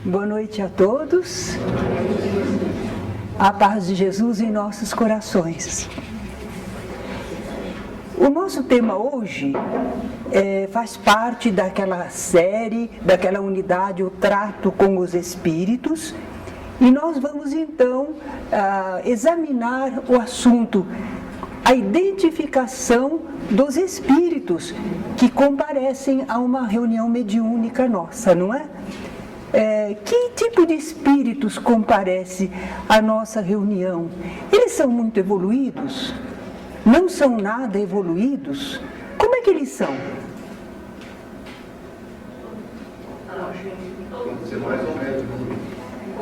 Boa noite a todos. A paz de Jesus em nossos corações. O nosso tema hoje faz parte daquela série, daquela unidade, o trato com os espíritos. E nós vamos então examinar o assunto, a identificação dos espíritos que comparecem a uma reunião mediúnica nossa, não é? Que tipo de espíritos comparece à nossa reunião? Eles são muito evoluídos? Não são nada evoluídos? Como é que eles são?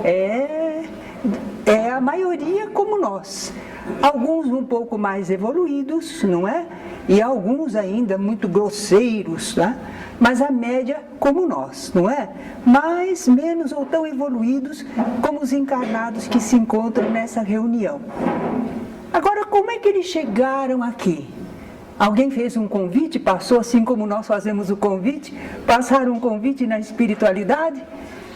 É a maioria como nós. Alguns um pouco mais evoluídos, não é? E alguns ainda muito grosseiros, tá? Mas a média como nós, não é? Mais, menos ou tão evoluídos como os encarnados que se encontram nessa reunião. Agora, como é que eles chegaram aqui? Alguém fez um convite, passou assim como nós fazemos o convite, passaram um convite na espiritualidade,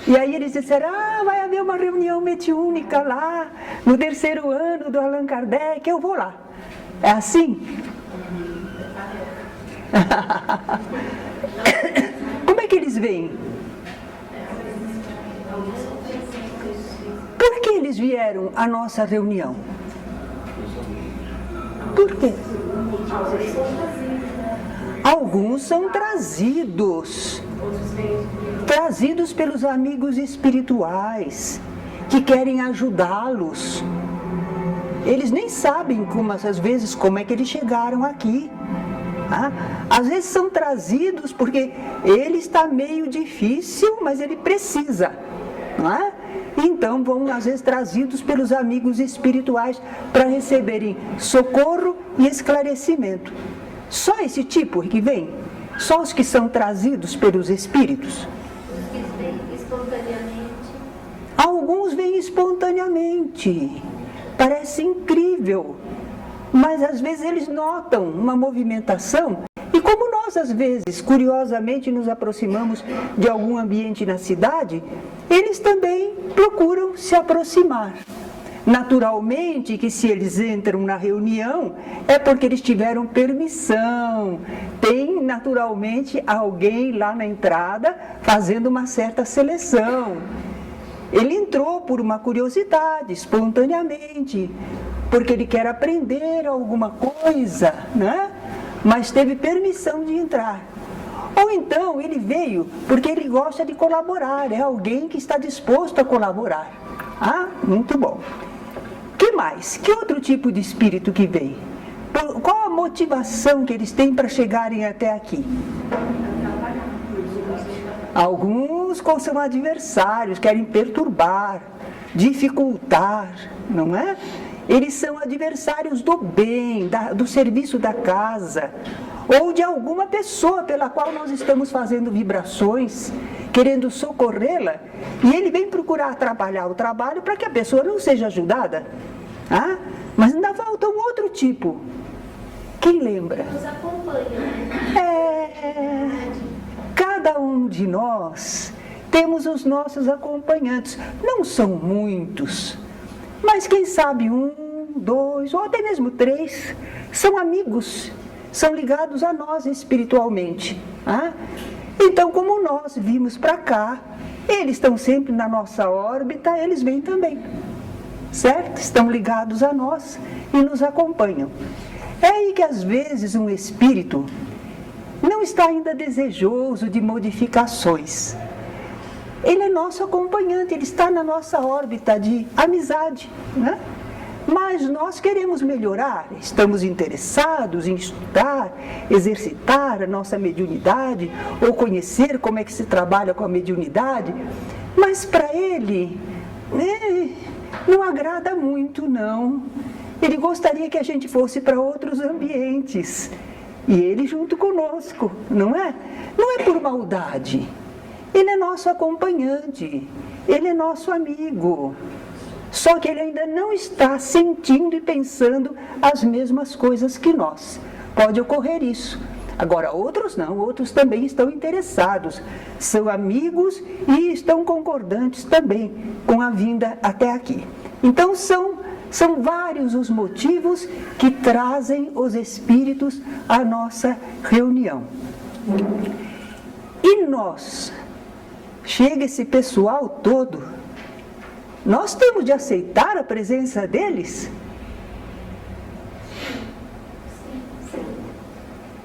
e aí eles disseram, vai haver uma reunião mediúnica lá, no 3º ano do Allan Kardec, eu vou lá. É assim? Como é que eles vêm? Por que eles vieram à nossa reunião? Por quê? Alguns são trazidos pelos amigos espirituais que querem ajudá-los. Eles nem sabem às vezes como é que eles chegaram aqui. Às vezes são trazidos porque ele está meio difícil, mas ele precisa, não é? Então vão às vezes trazidos pelos amigos espirituais para receberem socorro e esclarecimento. Só esse tipo que vem? Só os que são trazidos pelos espíritos? Os que vêm espontaneamente. Alguns vêm espontaneamente. Parece incrível. Mas às vezes eles notam uma movimentação, e como nós às vezes, curiosamente, nos aproximamos de algum ambiente na cidade, eles também procuram se aproximar. Naturalmente que se eles entram na reunião, é porque eles tiveram permissão. Tem naturalmente alguém lá na entrada fazendo uma certa seleção. Ele entrou por uma curiosidade, espontaneamente, porque ele quer aprender alguma coisa, né? Mas teve permissão de entrar. Ou então ele veio porque ele gosta de colaborar, é alguém que está disposto a colaborar. Muito bom. Que mais? Que outro tipo de espírito que vem? Qual a motivação que eles têm para chegarem até aqui? Alguns são adversários, querem perturbar, dificultar, não é? Eles são adversários do bem, do serviço da casa, ou de alguma pessoa pela qual nós estamos fazendo vibrações, querendo socorrê-la, e ele vem procurar atrapalhar o trabalho para que a pessoa não seja ajudada. Mas ainda falta um outro tipo. Quem lembra? Nos acompanha. Cada um de nós temos os nossos acompanhantes. Não são muitos, mas quem sabe 1, 2 ou até mesmo 3 são amigos, são ligados a nós espiritualmente. Então, como nós vimos para cá, eles estão sempre na nossa órbita, eles vêm também, certo? Estão ligados a nós e nos acompanham. É aí que às vezes um espírito não está ainda desejoso de modificações. Ele é nosso acompanhante, ele está na nossa órbita de amizade, né? Mas nós queremos melhorar, estamos interessados em estudar, exercitar a nossa mediunidade, ou conhecer como é que se trabalha com a mediunidade, mas para ele, não agrada muito, não. Ele gostaria que a gente fosse para outros ambientes, e ele junto conosco, não é? Não é por maldade. Ele é nosso acompanhante, ele é nosso amigo. Só que ele ainda não está sentindo e pensando as mesmas coisas que nós. Pode ocorrer isso. Agora, outros não, outros também estão interessados, são amigos e estão concordantes também com a vinda até aqui. Então, são vários os motivos que trazem os espíritos à nossa reunião. E nós, chega esse pessoal todo, nós temos de aceitar a presença deles?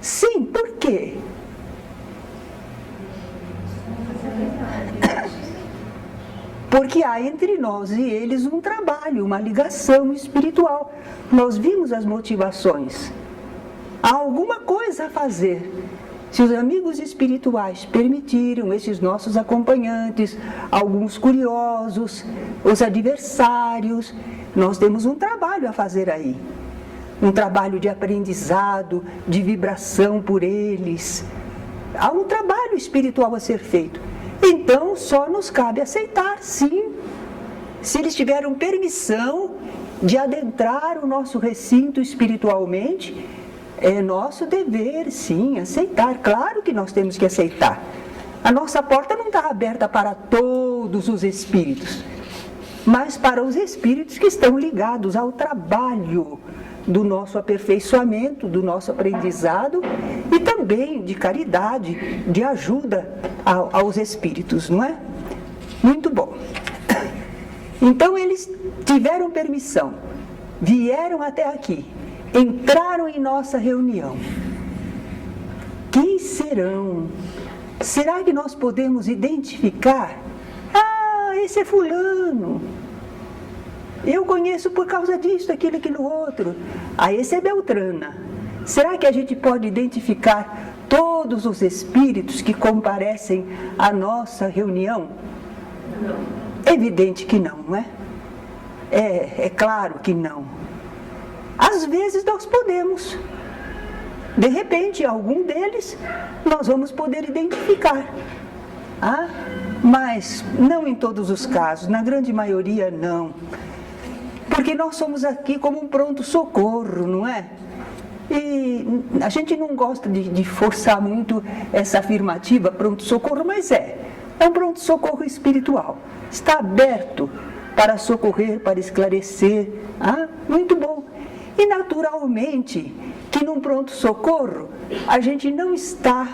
Sim, por quê? Porque há entre nós e eles um trabalho, uma ligação espiritual. Nós vimos as motivações. Há alguma coisa a fazer. Se os amigos espirituais permitiram, esses nossos acompanhantes, alguns curiosos, os adversários, nós temos um trabalho a fazer aí. Um trabalho de aprendizado, de vibração por eles. Há um trabalho espiritual a ser feito. Então, só nos cabe aceitar, sim. Se eles tiveram permissão de adentrar o nosso recinto espiritualmente, é nosso dever, sim, aceitar. Claro que nós temos que aceitar. A nossa porta não está aberta para todos os espíritos, mas para os espíritos que estão ligados ao trabalho do nosso aperfeiçoamento, do nosso aprendizado e também de caridade, de ajuda aos espíritos, não é? Muito bom. Então eles tiveram permissão, vieram até aqui, entraram em nossa reunião. Quem serão? Será que nós podemos identificar? Ah, esse é fulano. Eu conheço por causa disso, aquilo outro. Ah, esse é Beltrana. Será que a gente pode identificar todos os espíritos que comparecem à nossa reunião? Não. Evidente que não, não é? É claro que não. Às vezes nós podemos. De repente, algum deles nós vamos poder identificar. Ah, mas não em todos os casos, na grande maioria não. Porque nós somos aqui como um pronto-socorro, não é? E a gente não gosta de forçar muito essa afirmativa, pronto-socorro, mas é um pronto-socorro espiritual. Está aberto para socorrer, para esclarecer. Ah, muito bom. E naturalmente que num pronto-socorro a gente não está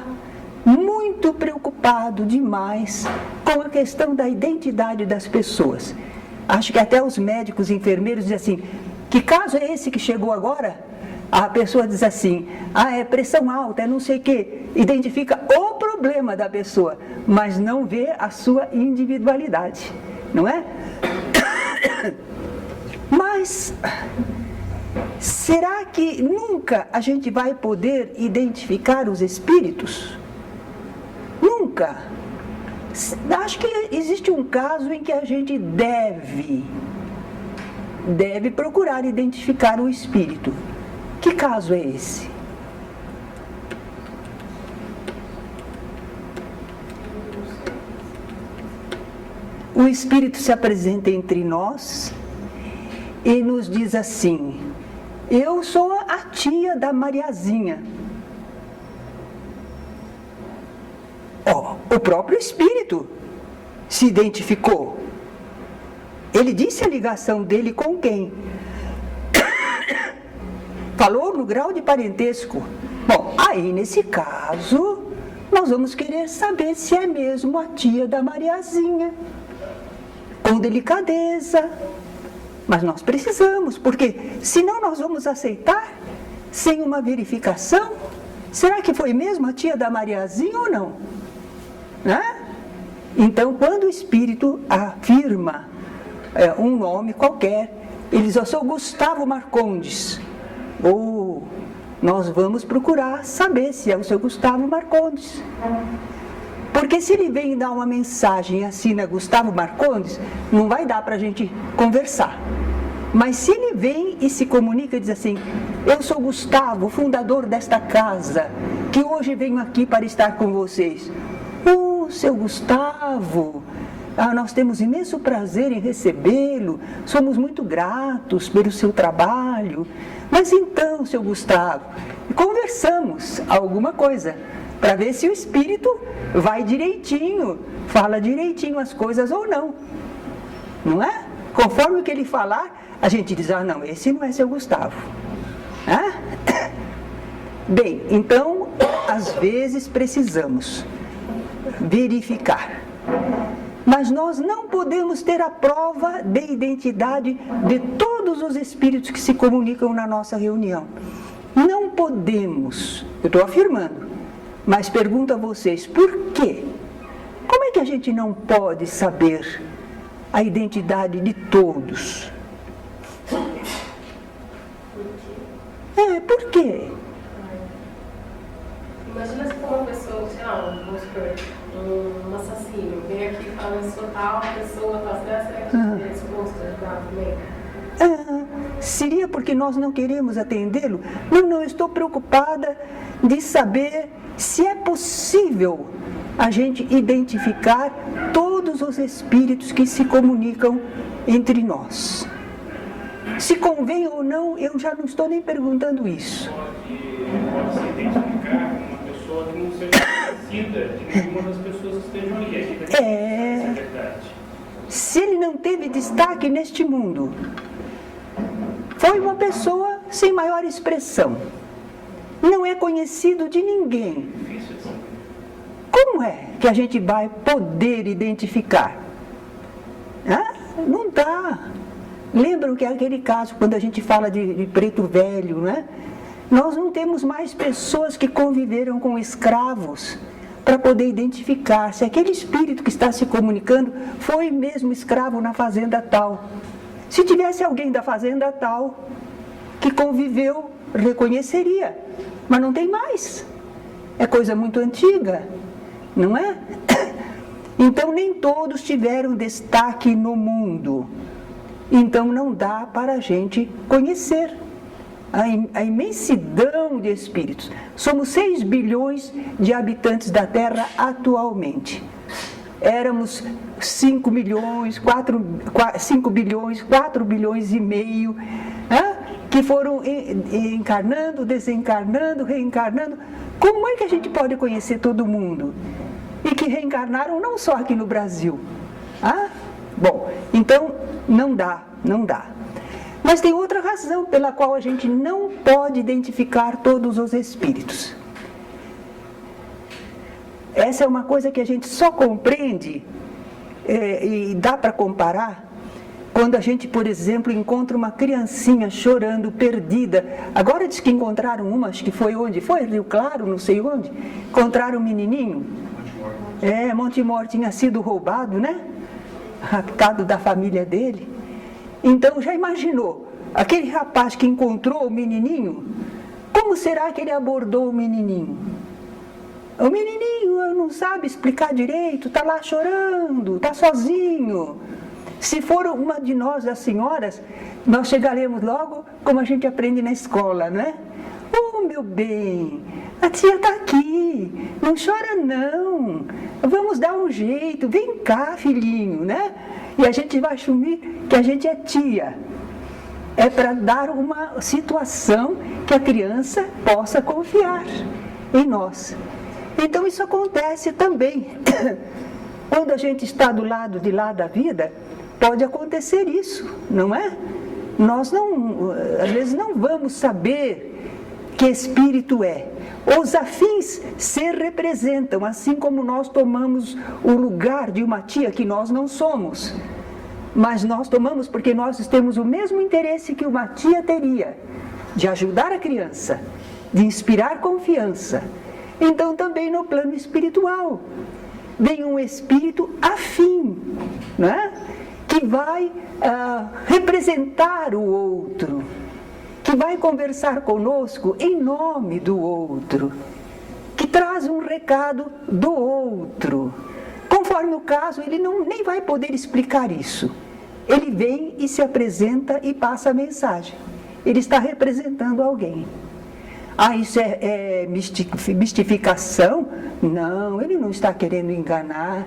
muito preocupado demais com a questão da identidade das pessoas. Acho que até os médicos e enfermeiros dizem assim, que caso é esse que chegou agora? A pessoa diz assim, é pressão alta, é não sei o quê. Identifica o problema da pessoa, mas não vê a sua individualidade, não é? Mas, será que nunca a gente vai poder identificar os espíritos? Nunca. Acho que existe um caso em que a gente deve procurar identificar o espírito. Que caso é esse? O espírito se apresenta entre nós e nos diz assim, eu sou a tia da Mariazinha. O próprio espírito se identificou. Ele disse a ligação dele com quem? Falou no grau de parentesco. Bom, aí nesse caso, nós vamos querer saber se é mesmo a tia da Mariazinha. Com delicadeza. Mas nós precisamos, porque senão nós vamos aceitar sem uma verificação. Será que foi mesmo a tia da Mariazinha ou não? Né? Então, quando o espírito afirma um nome qualquer, ele diz, eu sou Gustavo Marcondes. Ou nós vamos procurar saber se é o seu Gustavo Marcondes. Porque se ele vem dar uma mensagem e assina Gustavo Marcondes, não vai dar para a gente conversar. Mas se ele vem e se comunica e diz assim, eu sou Gustavo, fundador desta casa, que hoje venho aqui para estar com vocês. Seu Gustavo, Nós temos imenso prazer em recebê-lo, somos muito gratos pelo seu trabalho. Mas então, seu Gustavo, conversamos alguma coisa, para ver se o espírito vai direitinho, fala direitinho as coisas ou não. Não é? Conforme o que ele falar, a gente diz, não, esse não é seu Gustavo. Bem, então, às vezes precisamos verificar. Mas nós não podemos ter a prova de identidade de todos os espíritos que se comunicam na nossa reunião. Não podemos, eu estou afirmando, mas pergunto a vocês, por quê? Como é que a gente não pode saber a identidade de todos? Por quê? Imagina se for uma pessoa, sei lá, vamos supor, um assassino, vem aqui e fala, eu sou tal pessoa, tal, será que é disposto a ajudar também? Seria porque nós não queremos atendê-lo? Não, eu estou preocupada de saber se é possível a gente identificar todos os espíritos que se comunicam entre nós. Se convém ou não, eu já não estou nem perguntando isso. Pode se identificar com uma pessoa que não seja conhecida de nenhuma das pessoas que estejam ali. É verdade. Se ele não teve destaque neste mundo, foi uma pessoa sem maior expressão, não é conhecido de ninguém. Como é que a gente vai poder identificar? Não dá. Lembram que é aquele caso, quando a gente fala de preto velho, não é? Nós não temos mais pessoas que conviveram com escravos para poder identificar se aquele espírito que está se comunicando foi mesmo escravo na fazenda tal. Se tivesse alguém da fazenda tal que conviveu, reconheceria, mas não tem mais. É coisa muito antiga, não é? Então nem todos tiveram destaque no mundo. Então não dá para a gente conhecer a imensidão de espíritos. Somos 6 bilhões de habitantes da Terra atualmente. Éramos 5 bilhões, 4 bilhões e meio, que foram encarnando, desencarnando, reencarnando. Como é que a gente pode conhecer todo mundo? E que reencarnaram não só aqui no Brasil. Bom, então não dá. Mas tem outra razão pela qual a gente não pode identificar todos os espíritos. Essa é uma coisa que a gente só compreende e dá para comparar quando a gente, por exemplo, encontra uma criancinha chorando, perdida. Agora diz que encontraram uma, acho que foi onde? Foi Rio Claro, não sei onde. Encontraram um menininho. Montemor tinha sido roubado, né? Raptado da família dele. Então já imaginou, aquele rapaz que encontrou o menininho, como será que ele abordou o menininho? O menininho não sabe explicar direito, está lá chorando, está sozinho. Se for uma de nós, das senhoras, nós chegaremos logo como a gente aprende na escola, não é? Meu bem, a tia está aqui, não chora não, vamos dar um jeito, vem cá, filhinho, né? E a gente vai assumir que a gente é tia. É para dar uma situação que a criança possa confiar em nós. Então isso acontece também. Quando a gente está do lado de lá da vida, pode acontecer isso, não é? Nós às vezes não vamos saber que espírito é. Os afins se representam, assim como nós tomamos o lugar de uma tia que nós não somos. Mas nós tomamos porque nós temos o mesmo interesse que uma tia teria, de ajudar a criança, de inspirar confiança. Então também no plano espiritual, vem um espírito afim, né? Que vai representar o outro, que vai conversar conosco em nome do outro, que traz um recado do outro. Conforme o caso, ele nem vai poder explicar isso. Ele vem e se apresenta e passa a mensagem. Ele está representando alguém. Isso é mistificação? Não, ele não está querendo enganar.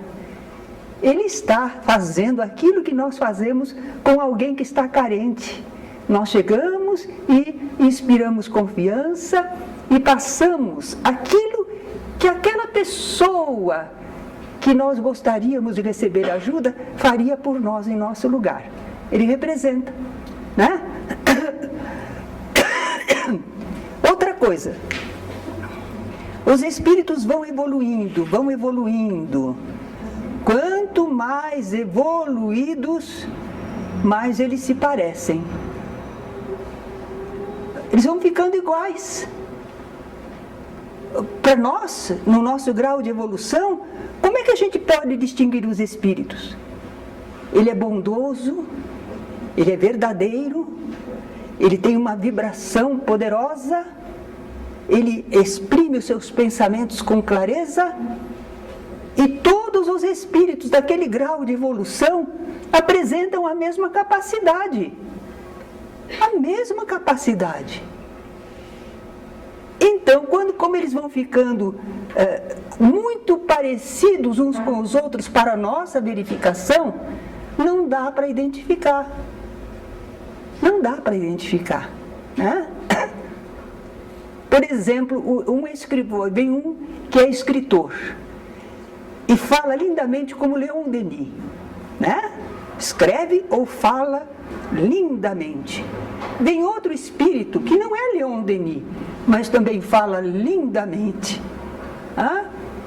Ele está fazendo aquilo que nós fazemos com alguém que está carente. Nós chegamos e inspiramos confiança e passamos aquilo que aquela pessoa que nós gostaríamos de receber ajuda faria por nós em nosso lugar. Ele representa, né? Outra coisa, os espíritos vão evoluindo. Quanto mais evoluídos, mais eles se parecem. Eles vão ficando iguais. Para nós, no nosso grau de evolução, como é que a gente pode distinguir os espíritos? Ele é bondoso, ele é verdadeiro, ele tem uma vibração poderosa, ele exprime os seus pensamentos com clareza, e todos os espíritos daquele grau de evolução apresentam a mesma capacidade. A mesma capacidade. Então, como eles vão ficando muito parecidos uns com os outros para a nossa verificação, não dá para identificar. Não dá para identificar, né? Por exemplo, vem um que é escritor e fala lindamente como Leon Denis, né? Escreve ou fala lindamente. Vem outro espírito que não é Leon Denis, mas também fala lindamente,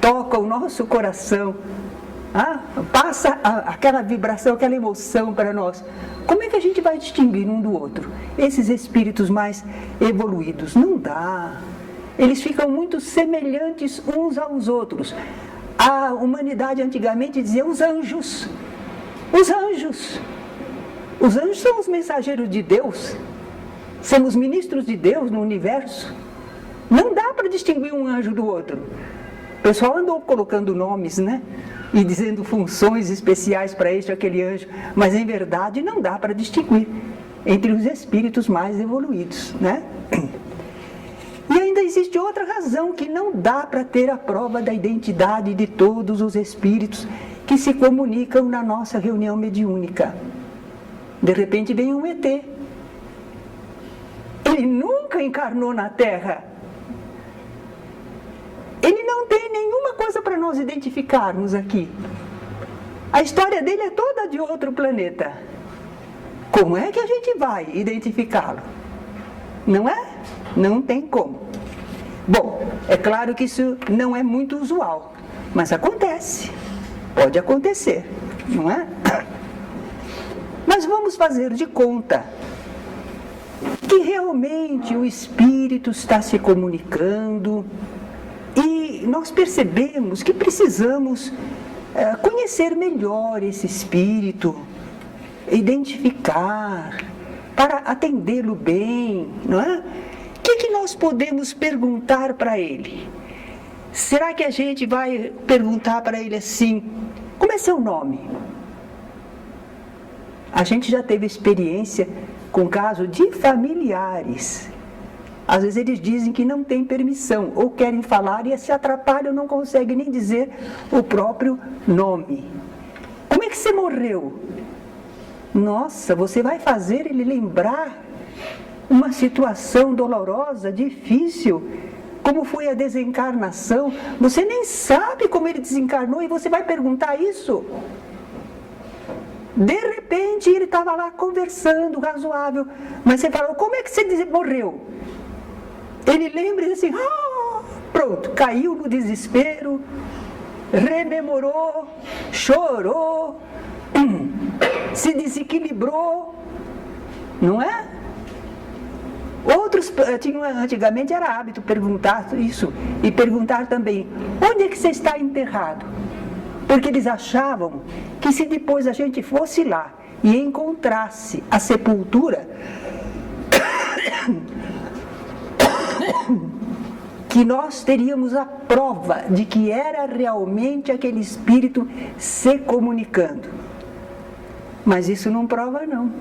toca o nosso coração, passa aquela vibração, aquela emoção para nós. Como é que a gente vai distinguir um do outro? Esses espíritos mais evoluídos, não dá. Eles ficam muito semelhantes uns aos outros. A humanidade antigamente dizia os anjos. Os anjos. Os anjos são os mensageiros de Deus. São os ministros de Deus no universo. Não dá para distinguir um anjo do outro. O pessoal andou colocando nomes, né? E dizendo funções especiais para este ou aquele anjo. Mas, em verdade, não dá para distinguir entre os espíritos mais evoluídos, né? E ainda existe outra razão que não dá para ter a prova da identidade de todos os espíritos que se comunicam na nossa reunião mediúnica. De repente vem um ET. Ele nunca encarnou na Terra. Ele não tem nenhuma coisa para nós identificarmos aqui. A história dele é toda de outro planeta. Como é que a gente vai identificá-lo? Não é? Não tem como. Bom, é claro que isso não é muito usual, mas acontece. Pode acontecer, não é? Mas vamos fazer de conta que realmente o espírito está se comunicando e nós percebemos que precisamos conhecer melhor esse espírito, identificar, para atendê-lo bem, não é? O que nós podemos perguntar para ele? Será que a gente vai perguntar para ele assim, como é seu nome? A gente já teve experiência com casos de familiares. Às vezes eles dizem que não tem permissão, ou querem falar e se atrapalham, não conseguem nem dizer o próprio nome. Como é que você morreu? Nossa, você vai fazer ele lembrar uma situação dolorosa, difícil, como foi a desencarnação. Você nem sabe como ele desencarnou e você vai perguntar isso? De repente ele estava lá conversando, razoável, mas você fala, como é que você morreu? Ele lembra e diz assim, pronto, caiu no desespero, rememorou, chorou, se desequilibrou, não é? Outros, antigamente era hábito perguntar isso, e perguntar também, onde é que você está enterrado? Porque eles achavam que se depois a gente fosse lá e encontrasse a sepultura, que nós teríamos a prova de que era realmente aquele espírito se comunicando. Mas isso não prova não.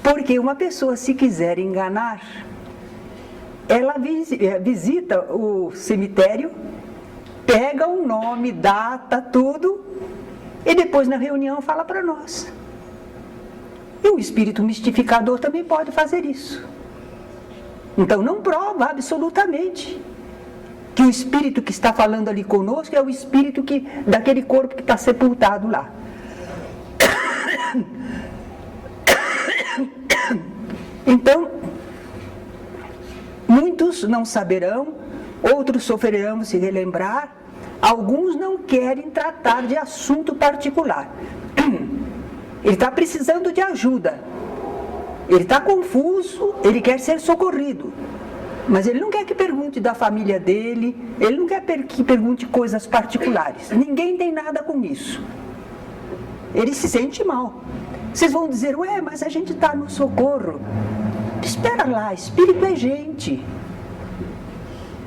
Porque uma pessoa, se quiser enganar, ela visita o cemitério, pega um nome, data, tudo, e depois na reunião fala para nós. E o espírito mistificador também pode fazer isso. Então não prova absolutamente que o espírito que está falando ali conosco é o espírito daquele corpo que está sepultado lá. Então, muitos não saberão, outros sofrerão se relembrar, alguns não querem tratar de assunto particular. Ele está precisando de ajuda, ele está confuso, ele quer ser socorrido, mas ele não quer que pergunte da família dele, ele não quer que pergunte coisas particulares, ninguém tem nada com isso. Ele se sente mal. Vocês vão dizer, ué, mas a gente está no socorro. Espera lá, espírito é gente.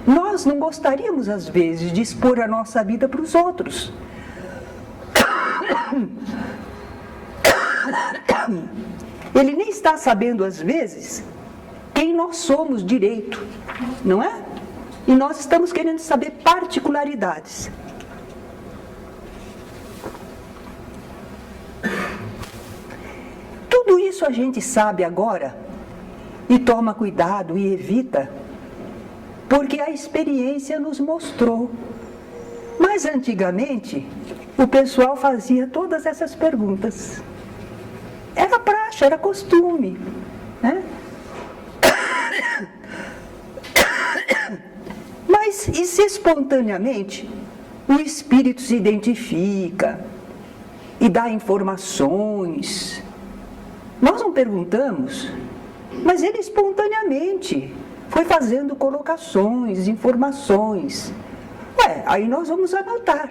Nós não gostaríamos, às vezes, de expor a nossa vida para os outros. Ele nem está sabendo, às vezes, quem nós somos direito, não é? E nós estamos querendo saber particularidades. Tudo isso a gente sabe agora e toma cuidado e evita, porque a experiência nos mostrou. Mas antigamente, o pessoal fazia todas essas perguntas. Era praxe, era costume, né? Mas e se espontaneamente o espírito se identifica e dá informações? Nós não perguntamos, mas ele espontaneamente foi fazendo colocações, informações. Aí nós vamos anotar.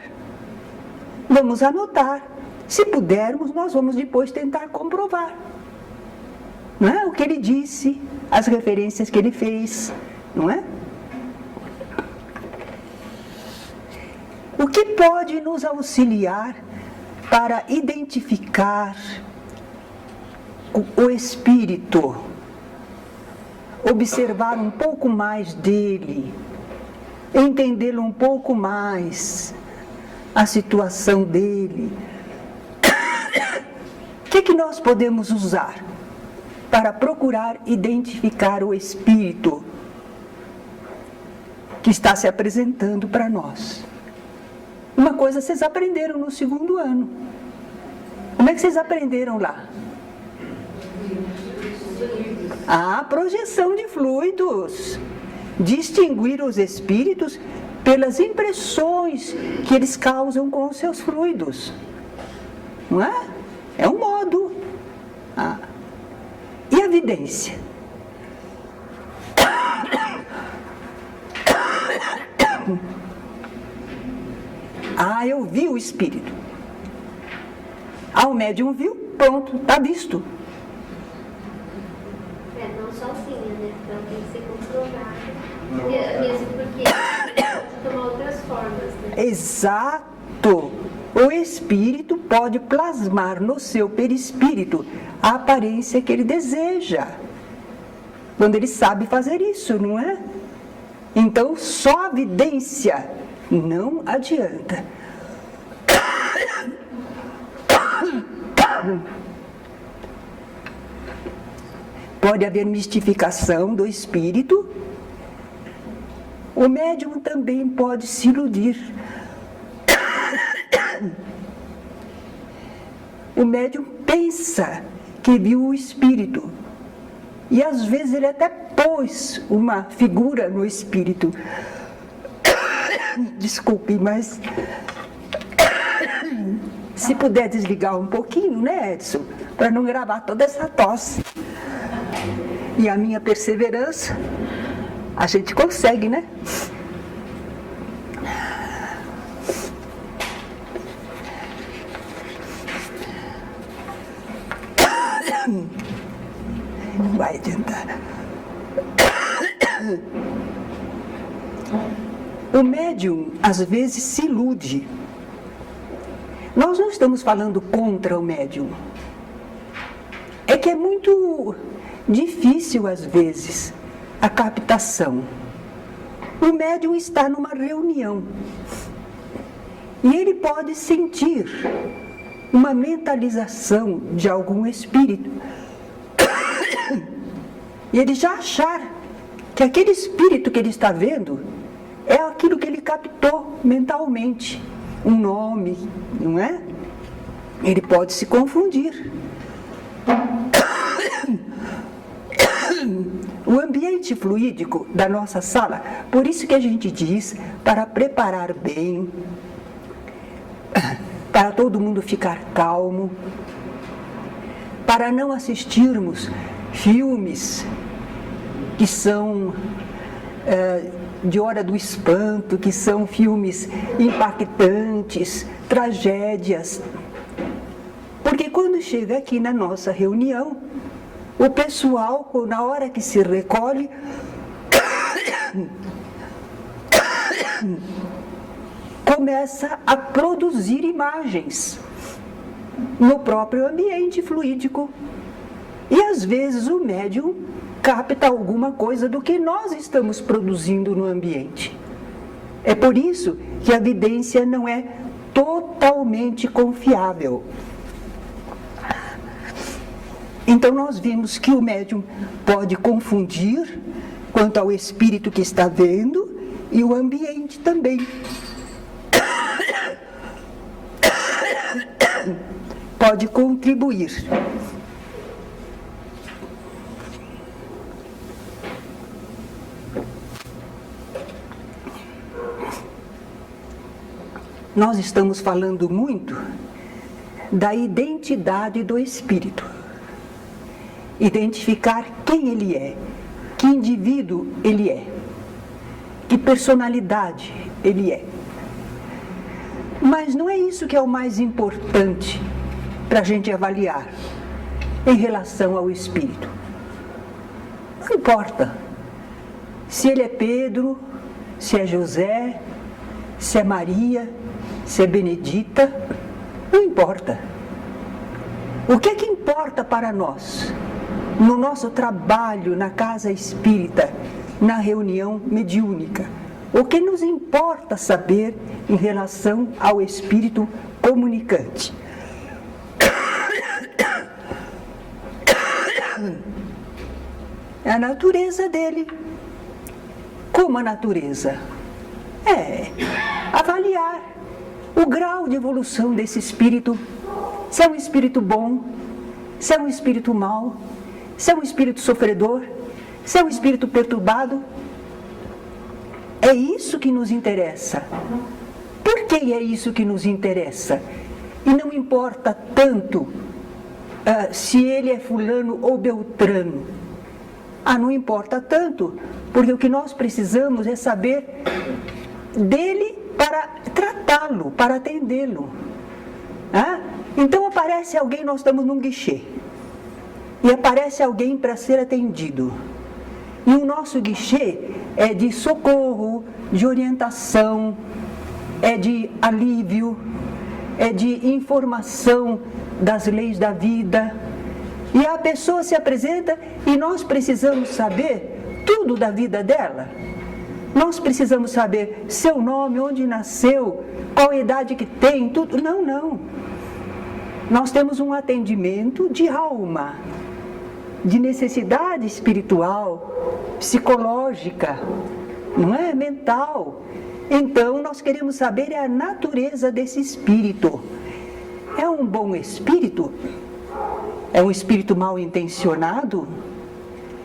Vamos anotar. Se pudermos, nós vamos depois tentar comprovar. Não é? O que ele disse, as referências que ele fez, não é? O que pode nos auxiliar para identificar o espírito, observar um pouco mais dele, entendê-lo um pouco mais, a situação dele? O que nós podemos usar para procurar identificar o espírito que está se apresentando para nós? Uma coisa vocês aprenderam no 2º ano. Como é que vocês aprenderam lá? A projeção de fluidos. Distinguir os espíritos pelas impressões que eles causam com os seus fluidos. Não é? É um modo. E a evidência? Eu vi o espírito. O médium viu, pronto, está visto. Não sozinha, né? Então tem que ser comprovado. Mesmo porque pode tomar outras formas, né? Exato. O espírito pode plasmar no seu perispírito a aparência que ele deseja. Quando ele sabe fazer isso, não é? Então, só a evidência não adianta. Pode haver mistificação do espírito. O médium também pode se iludir. O médium pensa que viu o espírito. E às vezes ele até pôs uma figura no espírito. Desculpe, mas se puder desligar um pouquinho, né, Edson? Para não gravar toda essa tosse. E a minha perseverança, a gente consegue, né? Não vai adiantar. O médium, às vezes, se ilude. Nós não estamos falando contra o médium. É que é muito difícil, às vezes, a captação. O médium está numa reunião e ele pode sentir uma mentalização de algum espírito. E ele já achar que aquele espírito que ele está vendo é aquilo que ele captou mentalmente, um nome, não é? Ele pode se confundir. O ambiente fluídico da nossa sala, por isso que a gente diz para preparar bem, para todo mundo ficar calmo, para não assistirmos filmes que são de hora do espanto, que são filmes impactantes, tragédias. Porque quando chega aqui na nossa reunião, o pessoal, na hora que se recolhe, começa a produzir imagens no próprio ambiente fluídico. E às vezes o médium capta alguma coisa do que nós estamos produzindo no ambiente. É por isso que a vidência não é totalmente confiável. Então nós vimos que o médium pode confundir quanto ao espírito que está vendo e o ambiente também. Pode contribuir. Nós estamos falando muito da identidade do espírito. Identificar quem ele é, que indivíduo ele é, que personalidade ele é. Mas não é isso que é o mais importante para a gente avaliar em relação ao espírito. Não importa se ele é Pedro, se é José, se é Maria, se é Benedita, não importa. O que é que importa para nós? No nosso trabalho na casa espírita, na reunião mediúnica, o que nos importa saber em relação ao espírito comunicante? É a natureza dele. Como a natureza? É avaliar o grau de evolução desse espírito, se é um espírito bom, se é um espírito mau, se é um espírito sofredor, se é um espírito perturbado. É isso que nos interessa. Por que é isso que nos interessa? E não importa tanto se ele é fulano ou beltrano. Não importa tanto, porque o que nós precisamos é saber dele para tratá-lo, para atendê-lo. Então aparece alguém, nós estamos num guichê. E aparece alguém para ser atendido. E o nosso guichê é de socorro, de orientação, é de alívio, é de informação das leis da vida. E a pessoa se apresenta e nós precisamos saber tudo da vida dela. Nós precisamos saber seu nome, onde nasceu, qual a idade que tem, tudo. Não. Nós temos um atendimento de alma, de necessidade espiritual, psicológica, não é? Mental. Então, nós queremos saber a natureza desse espírito. É um bom espírito? É um espírito mal intencionado?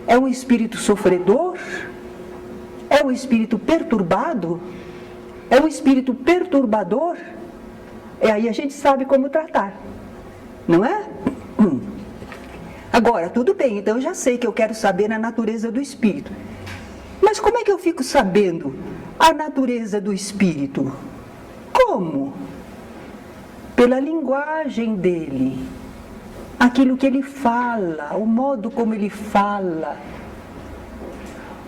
É um espírito sofredor? É um espírito perturbado? É um espírito perturbador? E aí a gente sabe como tratar, não é? Agora, tudo bem, então eu já sei que eu quero saber a natureza do espírito. Mas como é que eu fico sabendo a natureza do espírito? Como? Pela linguagem dele, aquilo que ele fala, o modo como ele fala.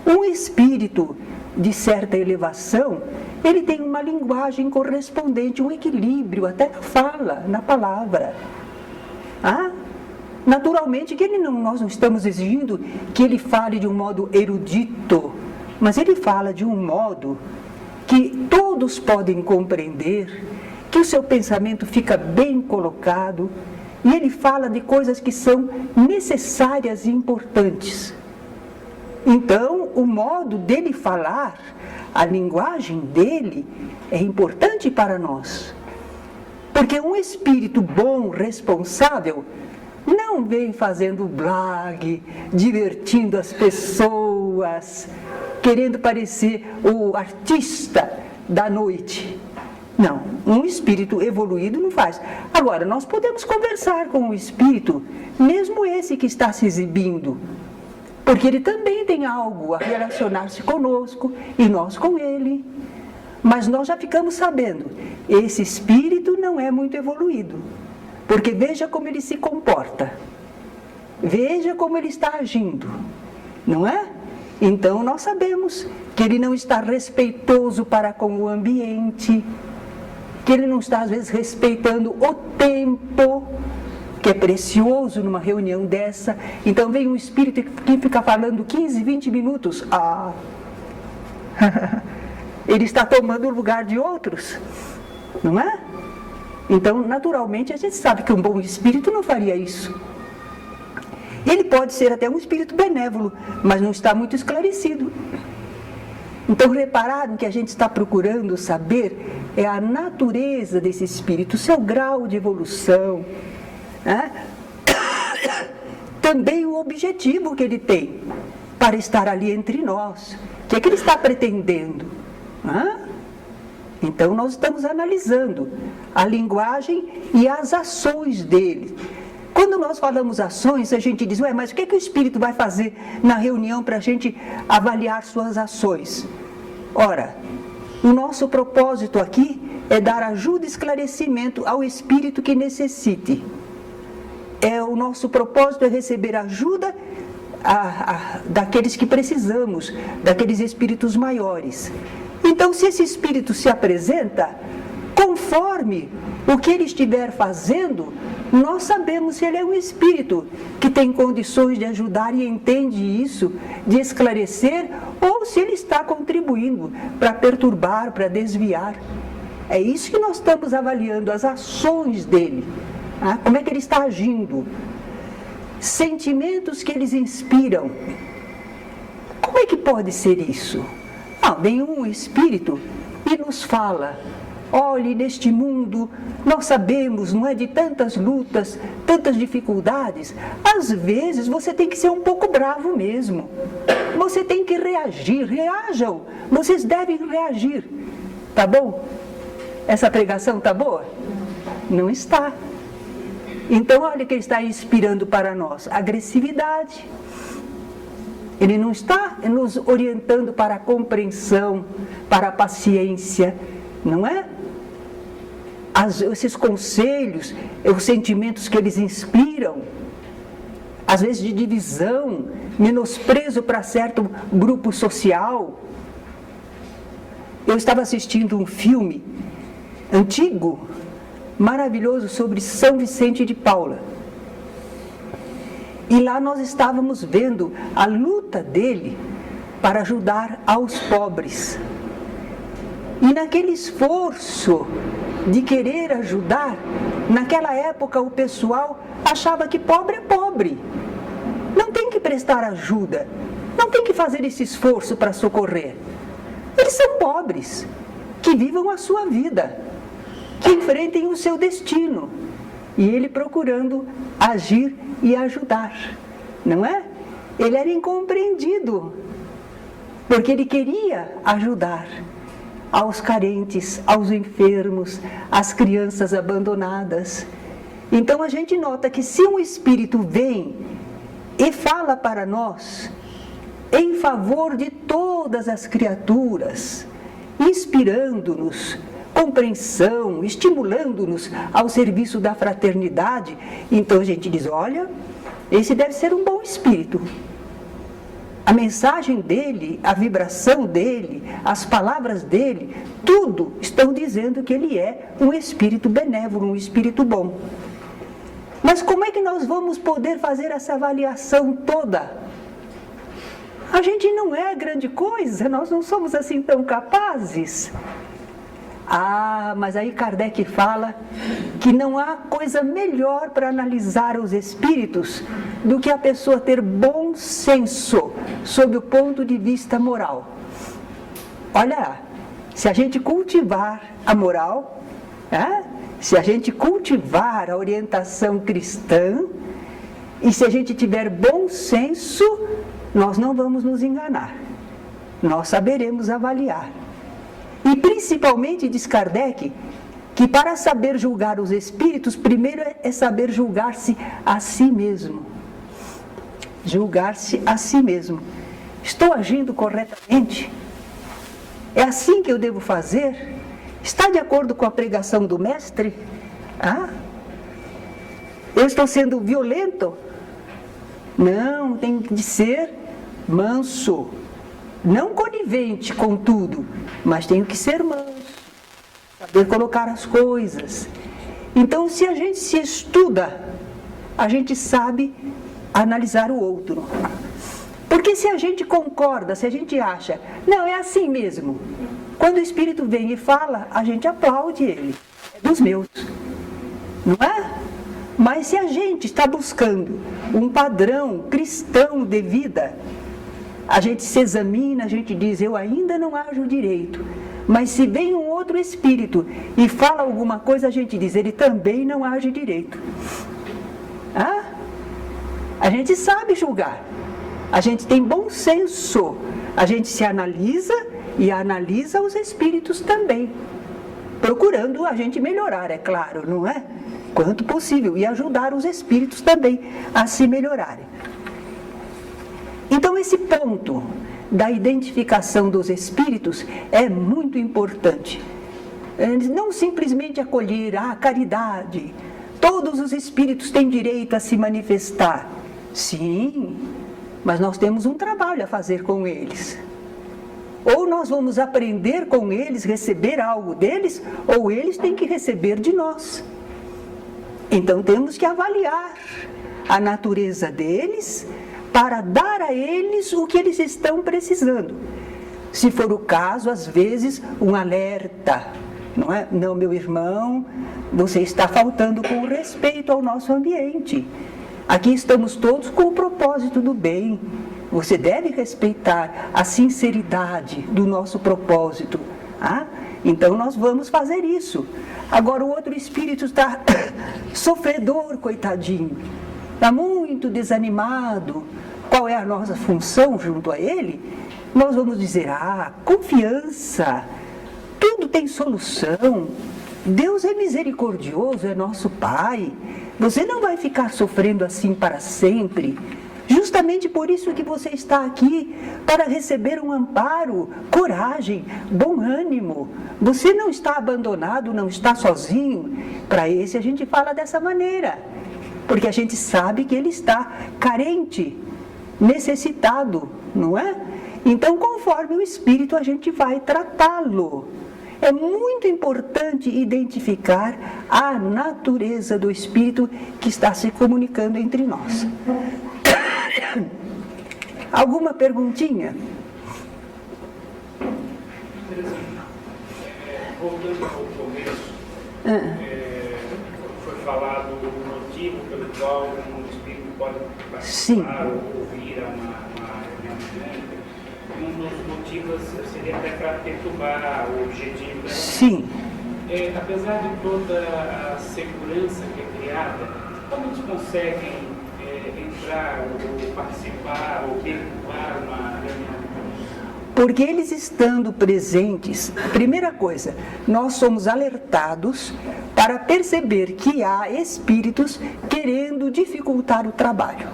Um espírito de certa elevação, ele tem uma linguagem correspondente, um equilíbrio, até na fala, na palavra. Naturalmente que nós não estamos exigindo que ele fale de um modo erudito, mas ele fala de um modo que todos podem compreender que o seu pensamento fica bem colocado e ele fala de coisas que são necessárias e importantes. Então, o modo dele falar, a linguagem dele é importante para nós. Porque um espírito bom, responsável, não vem fazendo blague, divertindo as pessoas, querendo parecer o artista da noite. Não, um espírito evoluído não faz. Agora, nós podemos conversar com o espírito, mesmo esse que está se exibindo, porque ele também tem algo a relacionar-se conosco e nós com ele. Mas nós já ficamos sabendo, esse espírito não é muito evoluído, porque veja como ele se comporta, veja como ele está agindo, não é? Então nós sabemos que ele não está respeitoso para com o ambiente, que ele não está às vezes respeitando o tempo, que é precioso numa reunião dessa. Então vem um espírito que fica falando 15, 20 minutos, ele está tomando o lugar de outros, não é? Então, naturalmente, a gente sabe que um bom espírito não faria isso. Ele pode ser até um espírito benévolo, mas não está muito esclarecido. Então, repararam que a gente está procurando saber é a natureza desse espírito, o seu grau de evolução, né? Também o objetivo que ele tem para estar ali entre nós. O que é que ele está pretendendo? Então nós estamos analisando a linguagem e as ações dele. Quando nós falamos ações, a gente diz, mas o que é que o espírito vai fazer na reunião para a gente avaliar suas ações? Ora, o nosso propósito aqui é dar ajuda e esclarecimento ao espírito que necessite. O nosso propósito é receber ajuda daqueles que precisamos, daqueles espíritos maiores. Então, se esse espírito se apresenta, conforme o que ele estiver fazendo, nós sabemos se ele é um espírito que tem condições de ajudar e entende isso, de esclarecer, ou se ele está contribuindo para perturbar, para desviar. É isso que nós estamos avaliando, as ações dele, como é que ele está agindo, sentimentos que eles inspiram. Como é que pode ser isso? Vem um espírito e nos fala, olhe, neste mundo, nós sabemos, não é, de tantas lutas, tantas dificuldades, às vezes você tem que ser um pouco bravo mesmo, você tem que reagir, reajam, vocês devem reagir, tá bom? Essa pregação tá boa? Não está. Então olha que ele está inspirando para nós, agressividade. Ele não está nos orientando para a compreensão, para a paciência, não é? Esses conselhos, os sentimentos que eles inspiram, às vezes de divisão, menosprezo para certo grupo social. Eu estava assistindo um filme antigo, maravilhoso, sobre São Vicente de Paula. E lá nós estávamos vendo a luta dele para ajudar aos pobres. E naquele esforço de querer ajudar, naquela época o pessoal achava que pobre é pobre. Não tem que prestar ajuda, não tem que fazer esse esforço para socorrer. Eles são pobres, que vivam a sua vida, que enfrentem o seu destino. E ele procurando agir e ajudar, não é? Ele era incompreendido, porque ele queria ajudar aos carentes, aos enfermos, às crianças abandonadas. Então a gente nota que se um espírito vem e fala para nós em favor de todas as criaturas, inspirando-nos compreensão, estimulando-nos ao serviço da fraternidade, então a gente diz, olha, esse deve ser um bom espírito. A mensagem dele, a vibração dele, as palavras dele, tudo estão dizendo que ele é um espírito benévolo, um espírito bom. Mas como é que nós vamos poder fazer essa avaliação toda? A gente não é grande coisa, nós não somos assim tão capazes. Ah, mas aí Kardec fala que não há coisa melhor para analisar os espíritos do que a pessoa ter bom senso sob o ponto de vista moral. Olha, se a gente cultivar a moral, se a gente cultivar a orientação cristã, e se a gente tiver bom senso, nós não vamos nos enganar. Nós saberemos avaliar. E principalmente, diz Kardec, que para saber julgar os espíritos, primeiro é saber julgar-se a si mesmo. Julgar-se a si mesmo. Estou agindo corretamente? É assim que eu devo fazer? Está de acordo com a pregação do mestre? Eu estou sendo violento? Não, tem de ser manso. Não conivente com tudo, mas tenho que ser manso, saber colocar as coisas. Então, se a gente se estuda, a gente sabe analisar o outro. Porque se a gente concorda, se a gente acha, não, é assim mesmo. Quando o Espírito vem e fala, a gente aplaude ele. É dos meus. Não é? Mas se a gente está buscando um padrão cristão de vida, a gente se examina, a gente diz, eu ainda não ajo direito. Mas se vem um outro espírito e fala alguma coisa, a gente diz, ele também não age direito. A gente sabe julgar. A gente tem bom senso. A gente se analisa e analisa os espíritos também. Procurando a gente melhorar, é claro, não é? Quanto possível. E ajudar os espíritos também a se melhorarem. Então, esse ponto da identificação dos espíritos é muito importante. Não simplesmente acolher a caridade. Todos os espíritos têm direito a se manifestar. Sim, mas nós temos um trabalho a fazer com eles. Ou nós vamos aprender com eles, receber algo deles, ou eles têm que receber de nós. Então, temos que avaliar a natureza deles, para dar a eles o que eles estão precisando. Se for o caso, às vezes, um alerta. Não é? Não, meu irmão, você está faltando com respeito ao nosso ambiente. Aqui estamos todos com o propósito do bem. Você deve respeitar a sinceridade do nosso propósito. Então nós vamos fazer isso. Agora o outro espírito está sofredor, coitadinho. Está muito desanimado. Qual é a nossa função junto a ele? Nós vamos dizer, confiança, tudo tem solução, Deus é misericordioso, é nosso Pai, você não vai ficar sofrendo assim para sempre, justamente por isso que você está aqui, para receber um amparo, coragem, bom ânimo, você não está abandonado, não está sozinho. Para esse a gente fala dessa maneira, porque a gente sabe que ele está carente, necessitado, não é? Então, conforme o Espírito, a gente vai tratá-lo. É muito importante identificar a natureza do Espírito que está se comunicando entre nós. Alguma perguntinha? Voltando ao começo, foi falado o motivo pelo qual um espírito pode participar ou ouvir uma reunião mediúnica. Um dos motivos seria até para perturbar o objetivo. Sim. Apesar de toda a segurança que é criada, como eles conseguem entrar ou participar ou perturbar uma reunião? Porque eles estando presentes, primeira coisa, nós somos alertados para perceber que há espíritos querendo dificultar o trabalho.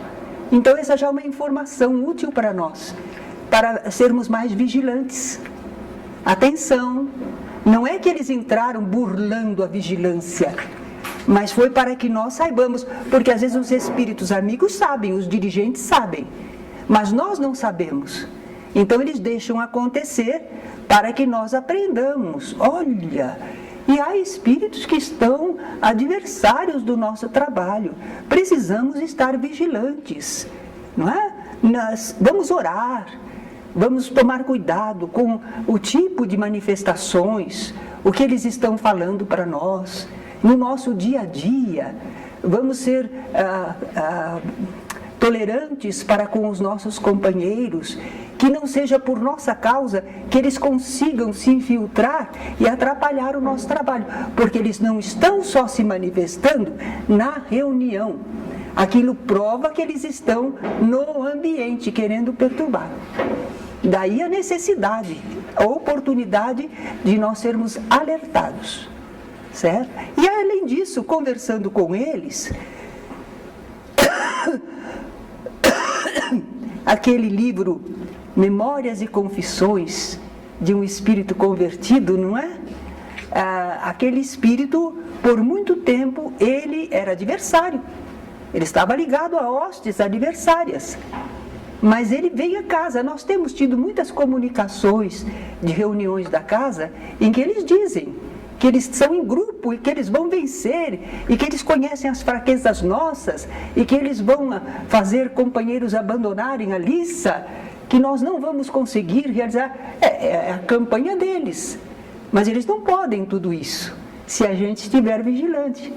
Então essa já é uma informação útil para nós, para sermos mais vigilantes. Atenção, não é que eles entraram burlando a vigilância, mas foi para que nós saibamos, porque às vezes os espíritos amigos sabem, os dirigentes sabem, mas nós não sabemos. Então eles deixam acontecer para que nós aprendamos. Olha, e há espíritos que estão adversários do nosso trabalho. Precisamos estar vigilantes, não é? Nós vamos orar, vamos tomar cuidado com o tipo de manifestações, o que eles estão falando para nós, no nosso dia a dia. Vamos ser tolerantes para com os nossos companheiros, que não seja por nossa causa que eles consigam se infiltrar e atrapalhar o nosso trabalho, porque eles não estão só se manifestando na reunião. Aquilo prova que eles estão no ambiente querendo perturbar. Daí a necessidade, a oportunidade de nós sermos alertados, certo? E além disso, conversando com eles, aquele livro Memórias e Confissões de um Espírito Convertido, não é? Aquele espírito, por muito tempo, ele era adversário. Ele estava ligado a hostes adversárias. Mas ele veio a casa. Nós temos tido muitas comunicações de reuniões da casa em que eles dizem que eles são em grupo e que eles vão vencer, e que eles conhecem as fraquezas nossas, e que eles vão fazer companheiros abandonarem a liça, que nós não vamos conseguir realizar. É a campanha deles. Mas eles não podem tudo isso, se a gente estiver vigilante.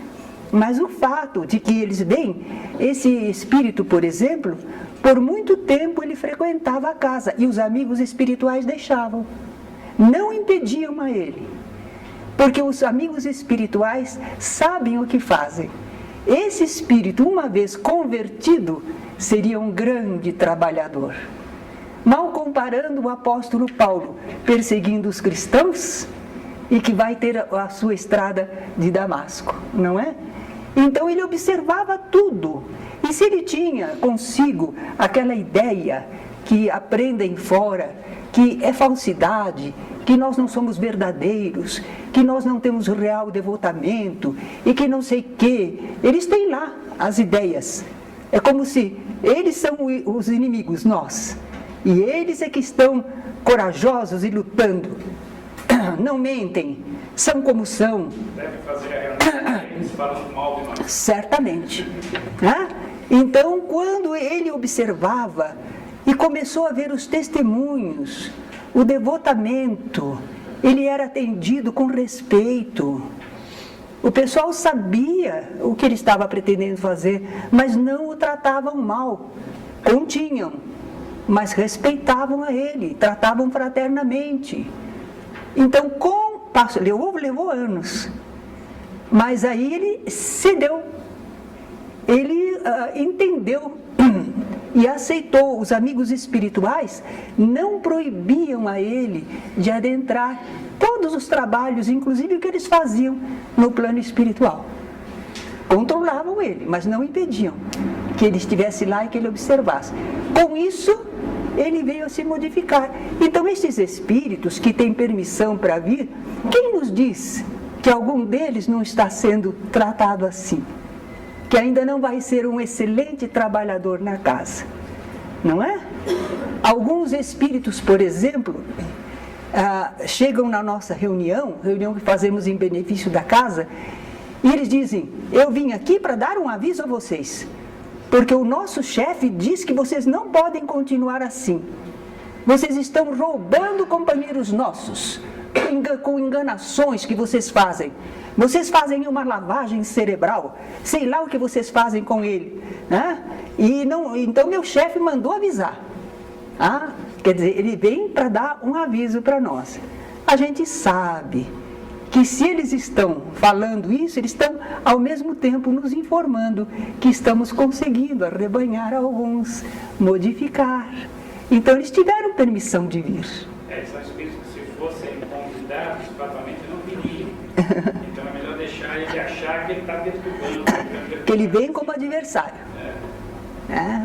Mas o fato de que eles veem, esse espírito, por exemplo, por muito tempo ele frequentava a casa, e os amigos espirituais deixavam. Não impediam a ele. Porque os amigos espirituais sabem o que fazem. Esse espírito, uma vez convertido, seria um grande trabalhador. Mal comparando o apóstolo Paulo perseguindo os cristãos, e que vai ter a sua estrada de Damasco, não é? Então ele observava tudo. E se ele tinha consigo aquela ideia que aprendem fora, que é falsidade, que nós não somos verdadeiros, que nós não temos real devotamento, e que não sei o quê, eles têm lá as ideias. É como se eles são os inimigos, nós. E eles é que estão corajosos e lutando. Não mentem, são como são. Deve fazer a reunião eles falando mal de nós. Certamente. Então, quando ele observava e começou a ver os testemunhos, o devotamento, ele era atendido com respeito. O pessoal sabia o que ele estava pretendendo fazer, mas não o tratavam mal. Continham, mas respeitavam a ele, tratavam fraternamente. Então, levou anos, mas aí ele cedeu, ele entendeu e aceitou. Os amigos espirituais não proibiam a ele de adentrar todos os trabalhos, inclusive o que eles faziam no plano espiritual. Controlavam ele, mas não impediam que ele estivesse lá e que ele observasse. Com isso, ele veio a se modificar. Então, esses espíritos que têm permissão para vir, quem nos diz que algum deles não está sendo tratado assim? Que ainda não vai ser um excelente trabalhador na casa, não é? Alguns espíritos, por exemplo, chegam na nossa reunião que fazemos em benefício da casa, e eles dizem: eu vim aqui para dar um aviso a vocês, porque o nosso chefe diz que vocês não podem continuar assim. Vocês estão roubando companheiros nossos, com enganações que vocês fazem. Vocês fazem uma lavagem cerebral, sei lá o que vocês fazem com ele. Então meu chefe mandou avisar. Quer dizer, ele vem para dar um aviso para nós. A gente sabe que se eles estão falando isso, eles estão ao mesmo tempo nos informando que estamos conseguindo arrebanhar alguns, modificar. Então eles tiveram permissão de vir. São espíritos que, se fossem convidados, fatalmente não viriam. Então é melhor deixar ele achar que ele está perturbando. Que ele vem como adversário.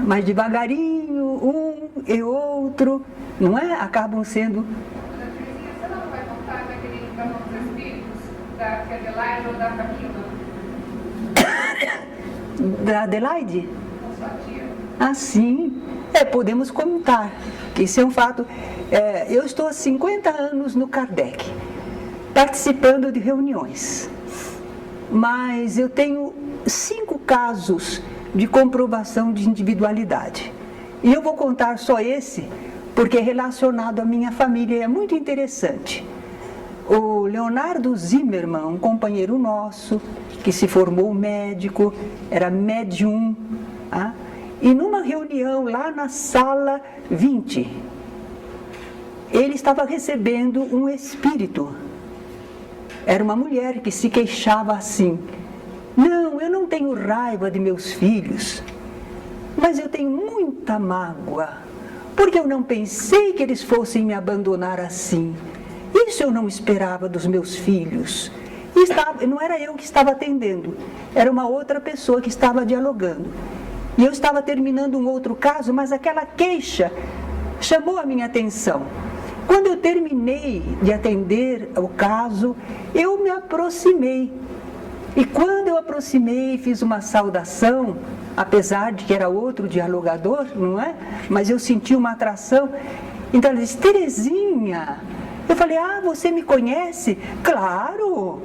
Mas devagarinho, um e outro, não é? Acabam sendo... Você não vai contar daquele encontro dos espíritos, da Adelaide ou da Camila? Da Adelaide? Com sua tia? Sim. Podemos contar, que isso é um fato. Eu estou há 50 anos no Kardec, participando de reuniões, mas eu tenho 5 casos de comprovação de individualidade. E eu vou contar só esse, porque é relacionado à minha família e é muito interessante. o Leonardo Zimmermann, um companheiro nosso, que se formou médico, era médium, e numa reunião lá na sala 20, ele estava recebendo um espírito. Era uma mulher que se queixava assim: não, eu não tenho raiva de meus filhos, mas eu tenho muita mágoa, porque eu não pensei que eles fossem me abandonar assim. Isso eu não esperava dos meus filhos. E não era eu que estava atendendo, era uma outra pessoa que estava dialogando. E eu estava terminando um outro caso, mas aquela queixa chamou a minha atenção. Quando eu terminei de atender o caso, eu me aproximei. E quando eu aproximei, fiz uma saudação, apesar de que era outro dialogador, não é? Mas eu senti uma atração. Então ela disse: Terezinha. Eu falei: você me conhece? Claro!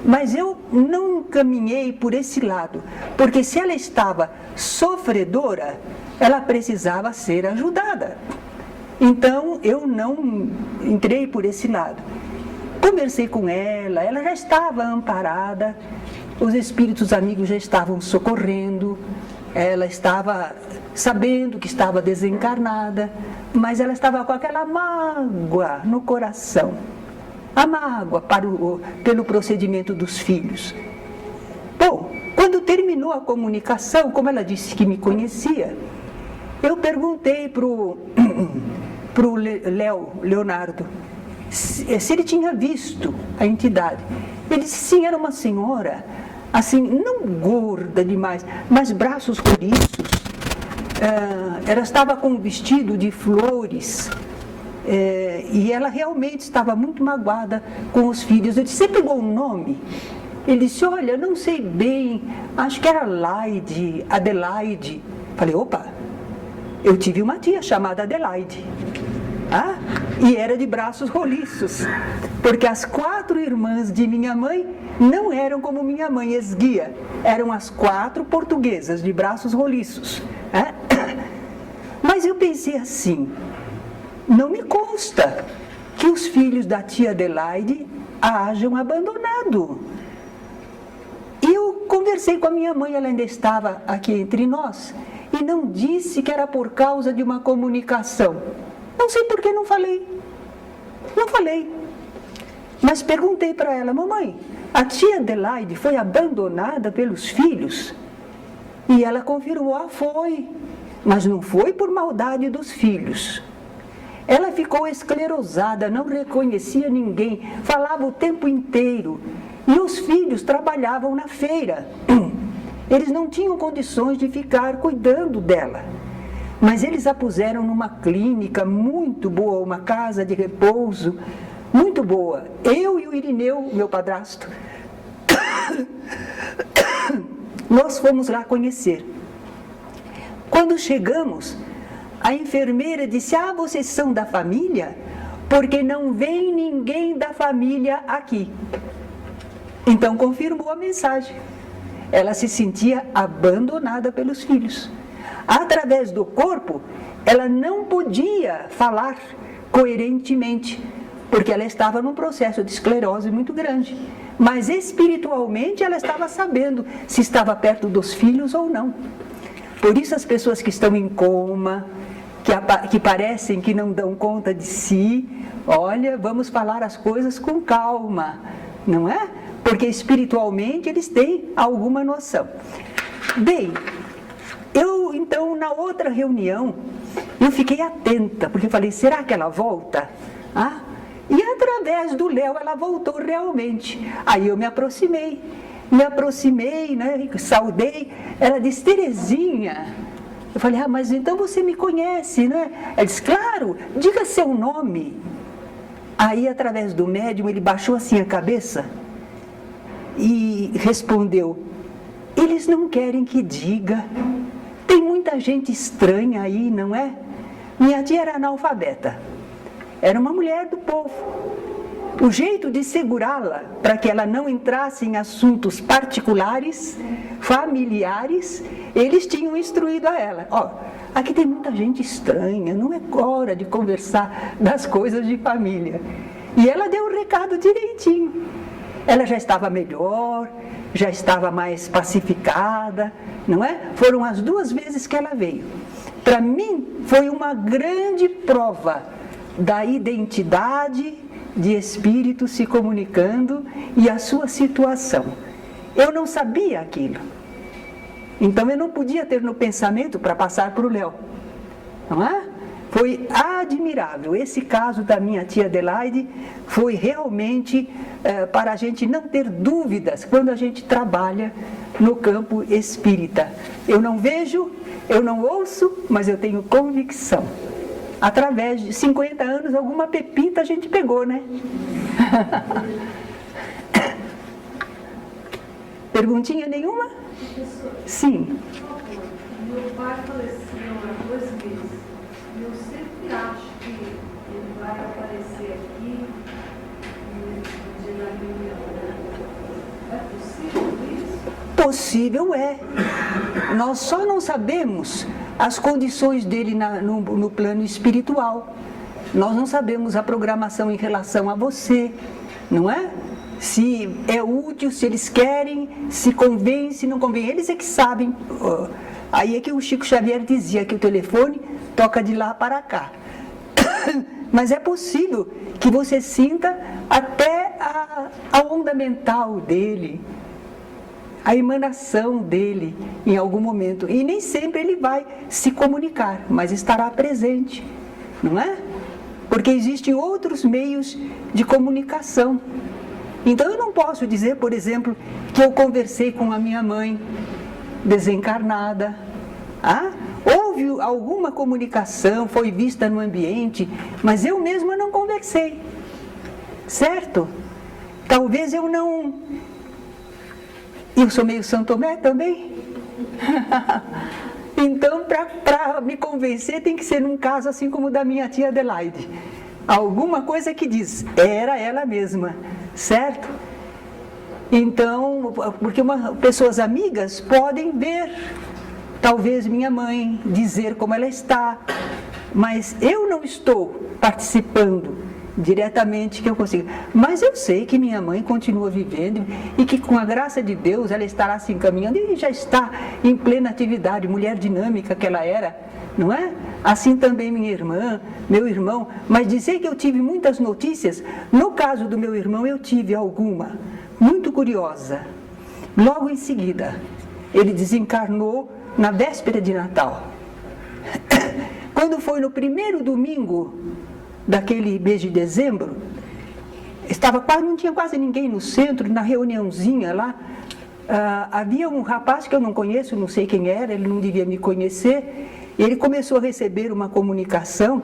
Mas eu não caminhei por esse lado, porque se ela estava sofredora, ela precisava ser ajudada. Então eu não entrei por esse lado. Conversei com ela, ela já estava amparada, os espíritos amigos já estavam socorrendo, ela estava sabendo que estava desencarnada, mas ela estava com aquela mágoa no coração, a mágoa pelo procedimento dos filhos. Bom, quando terminou a comunicação, como ela disse que me conhecia, eu perguntei para o Leonardo se ele tinha visto a entidade. Ele disse: sim, era uma senhora, assim, não gorda demais, mas braços roliços. Ela estava com um vestido de flores, e ela realmente estava muito magoada com os filhos. Eu disse: você pegou um nome? Ele disse: olha, não sei bem, acho que era Adelaide. Falei: opa, eu tive uma tia chamada Adelaide. E era de braços roliços, porque as 4 irmãs de minha mãe não eram como minha mãe esguia, eram as 4 portuguesas de braços roliços. Mas eu pensei assim: não me consta que os filhos da tia Adelaide a hajam abandonado. E eu conversei com a minha mãe, ela ainda estava aqui entre nós, e não disse que era por causa de uma comunicação. Não sei por que não falei. Não falei. Mas perguntei para ela: mamãe, a tia Adelaide foi abandonada pelos filhos? E ela confirmou: foi. Mas não foi por maldade dos filhos. Ela ficou esclerosada, não reconhecia ninguém, falava o tempo inteiro. E os filhos trabalhavam na feira. Eles não tinham condições de ficar cuidando dela. Mas eles a puseram numa clínica muito boa, uma casa de repouso muito boa. Eu e o Irineu, meu padrasto, nós fomos lá conhecer. Quando chegamos, a enfermeira disse: vocês são da família? Porque não vem ninguém da família aqui. Então confirmou a mensagem. Ela se sentia abandonada pelos filhos. Através do corpo, ela não podia falar coerentemente, porque ela estava num processo de esclerose muito grande. Mas espiritualmente ela estava sabendo se estava perto dos filhos ou não. Por isso as pessoas que estão em coma, que parecem que não dão conta de si, olha, vamos falar as coisas com calma, não é? Porque espiritualmente eles têm alguma noção. Bem, então, na outra reunião, eu fiquei atenta, porque eu falei: será que ela volta? E através do Léo, ela voltou realmente. Aí eu me aproximei, né, saudei. Ela disse: Terezinha. Eu falei: mas então você me conhece, né? Ela disse: claro, diga seu nome. Aí, através do médium, ele baixou assim a cabeça e respondeu: eles não querem que diga. Tem muita gente estranha aí, não é? Minha tia era analfabeta. Era uma mulher do povo. O jeito de segurá-la para que ela não entrasse em assuntos particulares, familiares, eles tinham instruído a ela: aqui tem muita gente estranha, não é hora de conversar das coisas de família. E ela deu o recado direitinho. Ela já estava melhor, já estava mais pacificada, não é? Foram as 2 vezes que ela veio. Para mim, foi uma grande prova da identidade de espírito se comunicando e a sua situação. Eu não sabia aquilo. Então eu não podia ter no pensamento para passar para o Léo. Não é? Foi admirável. Esse caso da minha tia Adelaide foi realmente para a gente não ter dúvidas quando a gente trabalha no campo espírita. Eu não vejo, eu não ouço, mas eu tenho convicção. Através de 50 anos, alguma pepita a gente pegou, né? Perguntinha nenhuma? Sim. Meu pai faleceu há 2 meses. E eu sempre acho que ele vai aparecer aqui no dia da reunião. É possível isso? Possível é. Nós só não sabemos as condições dele no plano espiritual. Nós não sabemos a programação em relação a você, não é? Se é útil, se eles querem, se convém, se não convém. Eles é que sabem. Aí é que o Chico Xavier dizia que o telefone toca de lá para cá. Mas é possível que você sinta até a onda mental dele, a emanação dele em algum momento. E nem sempre ele vai se comunicar, mas estará presente, não é? Porque existem outros meios de comunicação. Então eu não posso dizer, por exemplo, que eu conversei com a minha mãe desencarnada. Houve alguma comunicação, foi vista no ambiente, mas eu mesma não conversei. Certo? Talvez eu não... Eu sou meio São Tomé também. Então, para me convencer, tem que ser num caso assim como o da minha tia Adelaide. Alguma coisa que diz, era ela mesma, certo? Então, porque pessoas amigas podem ver, talvez minha mãe, dizer como ela está, mas eu não estou participando diretamente que eu consiga. Mas eu sei que minha mãe continua vivendo e que com a graça de Deus ela estará se encaminhando e já está em plena atividade, mulher dinâmica que ela era, não é? Assim também minha irmã, meu irmão. Mas dizer que eu tive muitas notícias, no caso do meu irmão eu tive alguma, muito curiosa. Logo em seguida, ele desencarnou na véspera de Natal. Quando foi no primeiro domingo daquele mês de dezembro, não tinha quase ninguém no centro, na reuniãozinha lá, havia um rapaz que eu não conheço, não sei quem era, ele não devia me conhecer, ele começou a receber uma comunicação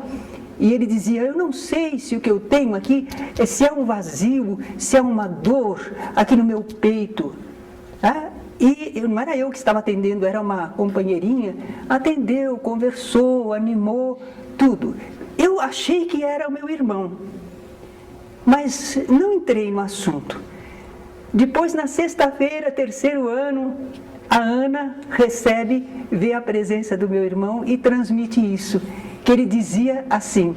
e ele dizia, eu não sei se o que eu tenho aqui, se é um vazio, se é uma dor aqui no meu peito. E não era eu que estava atendendo, era uma companheirinha, atendeu, conversou, animou, tudo. Eu achei que era o meu irmão, mas não entrei no assunto. Depois, na sexta-feira, 3º ano, a Ana vê a presença do meu irmão e transmite isso, que ele dizia assim,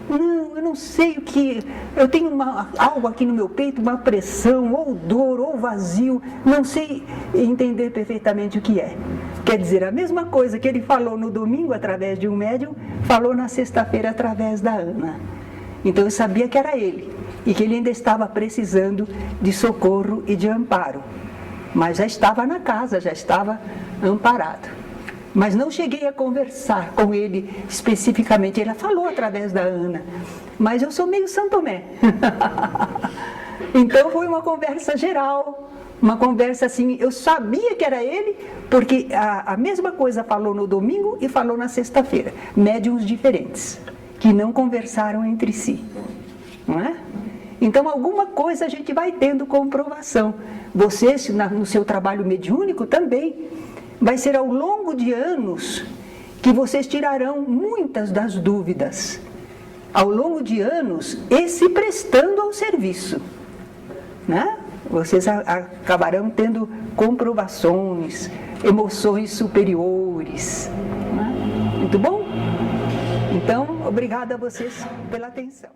não, eu não sei o que, eu tenho algo aqui no meu peito, uma pressão, ou dor, ou vazio, não sei entender perfeitamente o que é. Quer dizer, a mesma coisa que ele falou no domingo através de um médium, falou na sexta-feira através da Ana. Então eu sabia que era ele, e que ele ainda estava precisando de socorro e de amparo. Mas já estava na casa, já estava amparado. Mas não cheguei a conversar com ele especificamente, ele falou através da Ana. Mas eu sou meio São Tomé. Então foi uma conversa geral, uma conversa assim, eu sabia que era ele, porque a mesma coisa falou no domingo e falou na sexta-feira. Médiuns diferentes, que não conversaram entre si. Não é? Então alguma coisa a gente vai tendo comprovação. Você, no seu trabalho mediúnico também, vai ser ao longo de anos que vocês tirarão muitas das dúvidas. Ao longo de anos, e se prestando ao serviço. Né? Vocês acabarão tendo comprovações, emoções superiores. Né? Muito bom? Então, obrigada a vocês pela atenção.